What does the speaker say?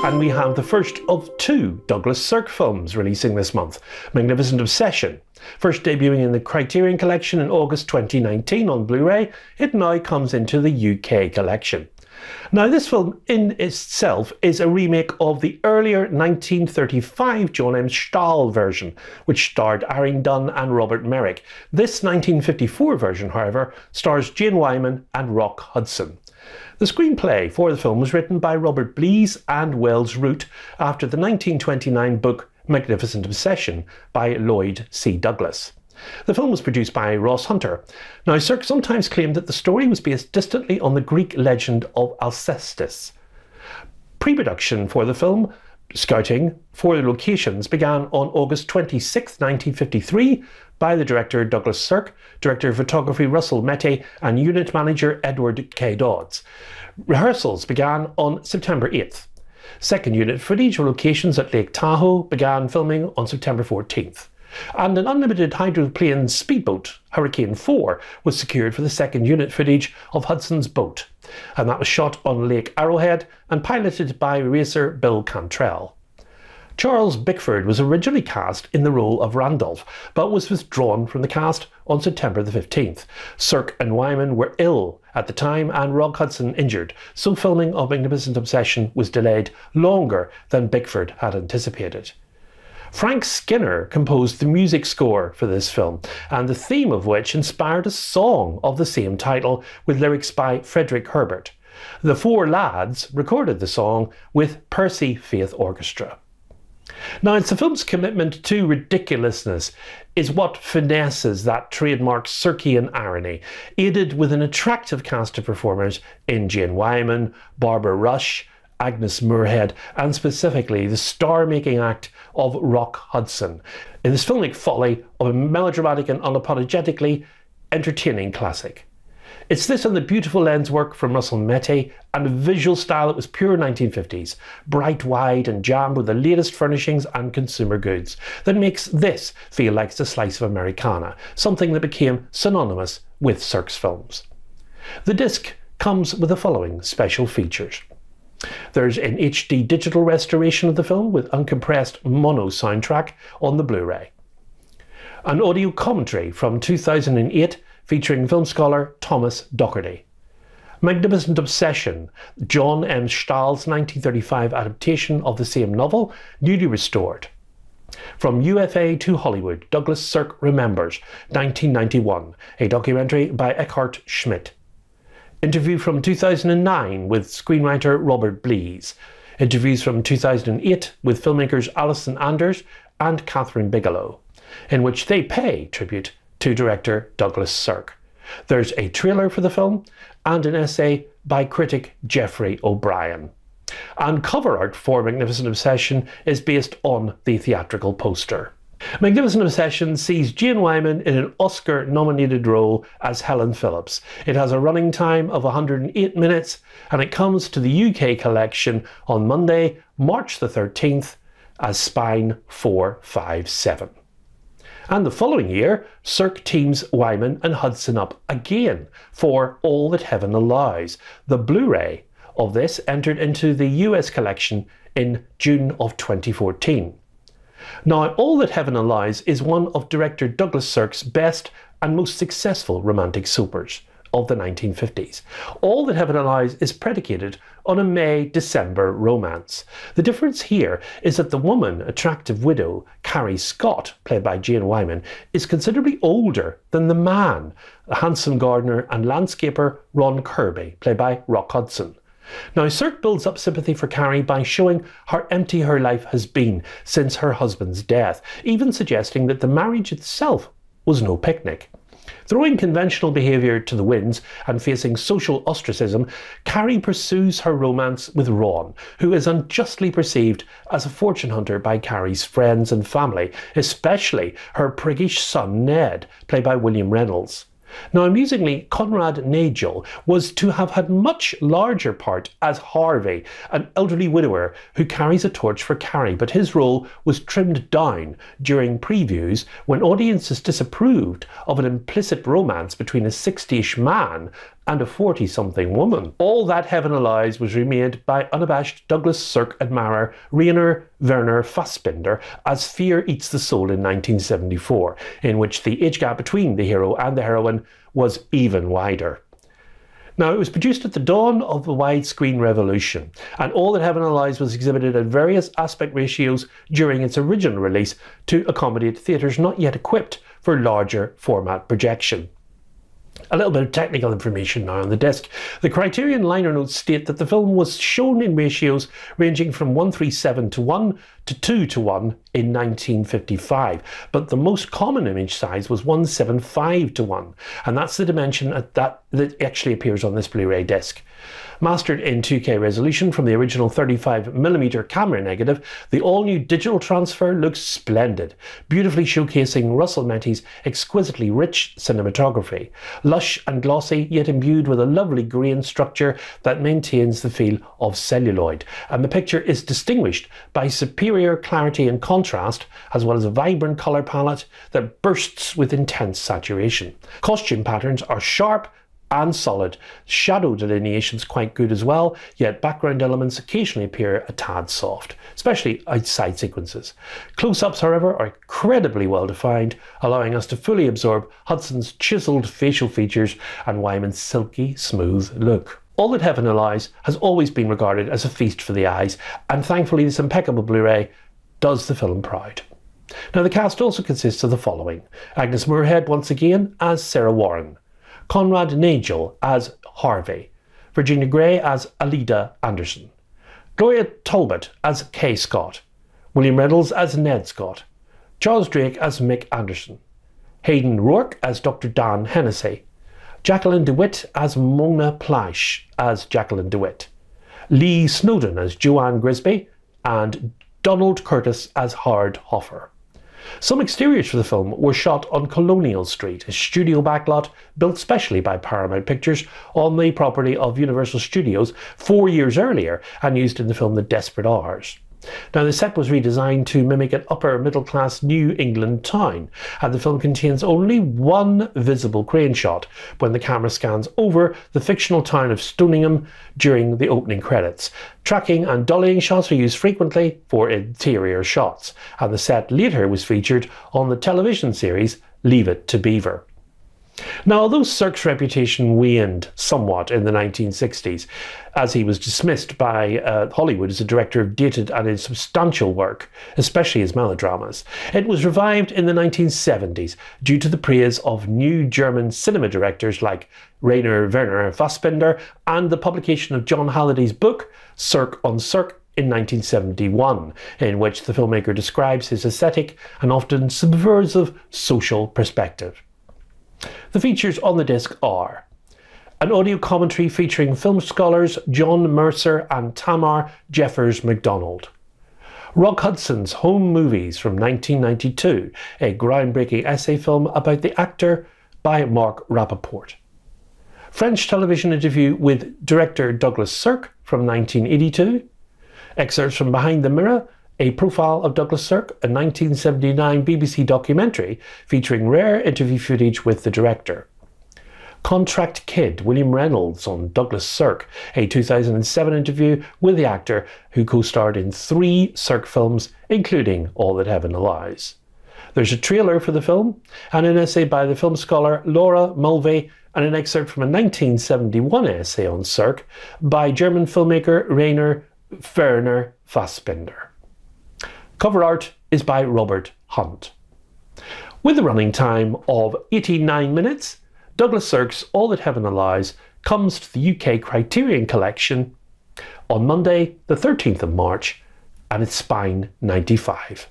And we have the first of two Douglas Sirk films releasing this month, Magnificent Obsession. First debuting in the Criterion Collection in August 2019 on Blu-ray, it now comes into the UK collection. Now, this film in itself is a remake of the earlier 1935 John M. Stahl version, which starred Irene Dunne and Robert Merrick. This 1954 version, however, stars Jane Wyman and Rock Hudson. The screenplay for the film was written by Robert Blees and Wells Root after the 1929 book Magnificent Obsession by Lloyd C. Douglas. The film was produced by Ross Hunter. Now, Sirk sometimes claimed that the story was based distantly on the Greek legend of Alcestis. Pre-production for the film, scouting for the locations, began on August 26, 1953 by the director Douglas Sirk, director of photography Russell Mette and unit manager Edward K. Dodds. Rehearsals began on September 8th. Second unit footage of locations at Lake Tahoe began filming on September 14th. And an unlimited hydroplane speedboat, Hurricane 4, was secured for the second unit footage of Hudson's boat. And that was shot on Lake Arrowhead and piloted by racer Bill Cantrell. Charles Bickford was originally cast in the role of Randolph, but was withdrawn from the cast on September the 15th. Sirk and Wyman were ill at the time and Rock Hudson injured, so filming of Magnificent Obsession was delayed longer than Bickford had anticipated. Frank Skinner composed the music score for this film, and the theme of which inspired a song of the same title with lyrics by Frederick Herbert. The Four Lads recorded the song with Percy Faith Orchestra. Now, it's the film's commitment to ridiculousness is what finesses that trademark Sirkian irony, aided with an attractive cast of performers in Jane Wyman, Barbara Rush, Agnes Moorehead, and specifically the star-making act of Rock Hudson, in this filmic folly of a melodramatic and unapologetically entertaining classic. It's this and the beautiful lens work from Russell Mette and a visual style that was pure 1950s, bright, wide and jammed with the latest furnishings and consumer goods, that makes this feel like it's a slice of Americana, something that became synonymous with Sirk's films. The disc comes with the following special features. There's an HD digital restoration of the film with uncompressed mono soundtrack on the Blu-ray. An audio commentary from 2008 featuring film scholar Thomas Docherty. Magnificent Obsession, John M. Stahl's 1935 adaptation of the same novel, newly restored. From UFA to Hollywood, Douglas Sirk Remembers, 1991, a documentary by Eckhart Schmidt. Interview from 2009 with screenwriter Robert Blees. Interviews from 2008 with filmmakers Alison Anders and Catherine Bigelow, in which they pay tribute to director Douglas Sirk. There's a trailer for the film and an essay by critic Jeffrey O'Brien. And cover art for Magnificent Obsession is based on the theatrical poster. Magnificent Obsession sees Jane Wyman in an Oscar-nominated role as Helen Phillips. It has a running time of 108 minutes and it comes to the UK collection on Monday, March the 13th as Spine 457. And the following year, Sirk teams Wyman and Hudson up again for All That Heaven Allows. The Blu-ray of this entered into the US collection in June of 2014. Now, All That Heaven Allows is one of director Douglas Sirk's best and most successful romantic soapers of the 1950s. All That Heaven Allows is predicated on a May-December romance. The difference here is that the woman, attractive widow Carrie Scott, played by Jane Wyman, is considerably older than the man, a handsome gardener and landscaper Ron Kirby, played by Rock Hudson. Now, Sirk builds up sympathy for Carrie by showing how empty her life has been since her husband's death, even suggesting that the marriage itself was no picnic. Throwing conventional behaviour to the winds and facing social ostracism, Carrie pursues her romance with Ron, who is unjustly perceived as a fortune hunter by Carrie's friends and family, especially her priggish son Ned, played by William Reynolds. Now, amusingly, Conrad Nagel was to have had much larger part as Harvey, an elderly widower who carries a torch for Carrie, but his role was trimmed down during previews when audiences disapproved of an implicit romance between a 60-ish man and a 40-something woman. All That Heaven Allows was remade by unabashed Douglas Sirk admirer Rainer Werner Fassbinder as Fear Eats the Soul in 1974, in which the age gap between the hero and the heroine was even wider. Now, it was produced at the dawn of the widescreen revolution, and All That Heaven Allows was exhibited at various aspect ratios during its original release to accommodate theatres not yet equipped for larger format projection. A little bit of technical information now on the disc. The Criterion liner notes state that the film was shown in ratios ranging from 1:37:1 to 2:1 in 1955, but the most common image size was 1:75:1, and that's the dimension that actually appears on this Blu-ray disc. Mastered in 2K resolution from the original 35mm camera negative, the all-new digital transfer looks splendid, beautifully showcasing Russell Mette's exquisitely rich cinematography, lush and glossy, yet imbued with a lovely grain structure that maintains the feel of celluloid, and the picture is distinguished by superior clarity and contrast, as well as a vibrant colour palette that bursts with intense saturation. Costume patterns are sharp and solid, shadow delineation's quite good as well, yet background elements occasionally appear a tad soft, especially outside sequences. Close-ups, however, are incredibly well defined, allowing us to fully absorb Hudson's chiselled facial features and Wyman's silky, smooth look. All That Heaven Allows has always been regarded as a feast for the eyes, and thankfully this impeccable Blu-ray does the film proud. Now, the cast also consists of the following: Agnes Moorehead once again as Sarah Warren, Conrad Nagel as Harvey, Virginia Gray as Alida Anderson, Gloria Talbot as Kay Scott, William Reynolds as Ned Scott, Charles Drake as Mick Anderson, Hayden Rourke as Dr. Dan Hennessy, Jacqueline DeWitt as Mona Pleisch as Jacqueline DeWitt, Lee Snowdon as Joanne Grisby, and Donald Curtis as Howard Hoffer. Some exteriors for the film were shot on Colonial Street, a studio backlot built specially by Paramount Pictures on the property of Universal Studios 4 years earlier and used in the film The Desperate Hours. Now, the set was redesigned to mimic an upper middle class New England town, and the film contains only one visible crane shot when the camera scans over the fictional town of Stoningham during the opening credits. Tracking and dollying shots are used frequently for interior shots, and the set later was featured on the television series Leave It to Beaver. Now, although Sirk's reputation waned somewhat in the 1960s, as he was dismissed by Hollywood as a director of dated and insubstantial work, especially his melodramas, it was revived in the 1970s due to the praise of new German cinema directors like Rainer Werner Fassbinder and the publication of John Halliday's book Sirk on Sirk in 1971, in which the filmmaker describes his aesthetic and often subversive social perspective. The features on the disc are an audio commentary featuring film scholars John Mercer and Tamar Jeffers MacDonald, Rock Hudson's Home Movies from 1992, a groundbreaking essay film about the actor by Mark Rappaport, French television interview with director Douglas Sirk from 1982, excerpts from Behind the Mirror, a profile of Douglas Sirk, a 1979 BBC documentary featuring rare interview footage with the director. Contract Kid, William Reynolds on Douglas Sirk, a 2007 interview with the actor who co-starred in 3 Sirk films, including All That Heaven Allows. There's a trailer for the film, and an essay by the film scholar Laura Mulvey, and an excerpt from a 1971 essay on Sirk by German filmmaker Rainer Werner Fassbinder. Cover art is by Robert Hunt. With a running time of 89 minutes, Douglas Sirk's All That Heaven Allows comes to the UK Criterion Collection on Monday the 13th of March, and it's Spine 95.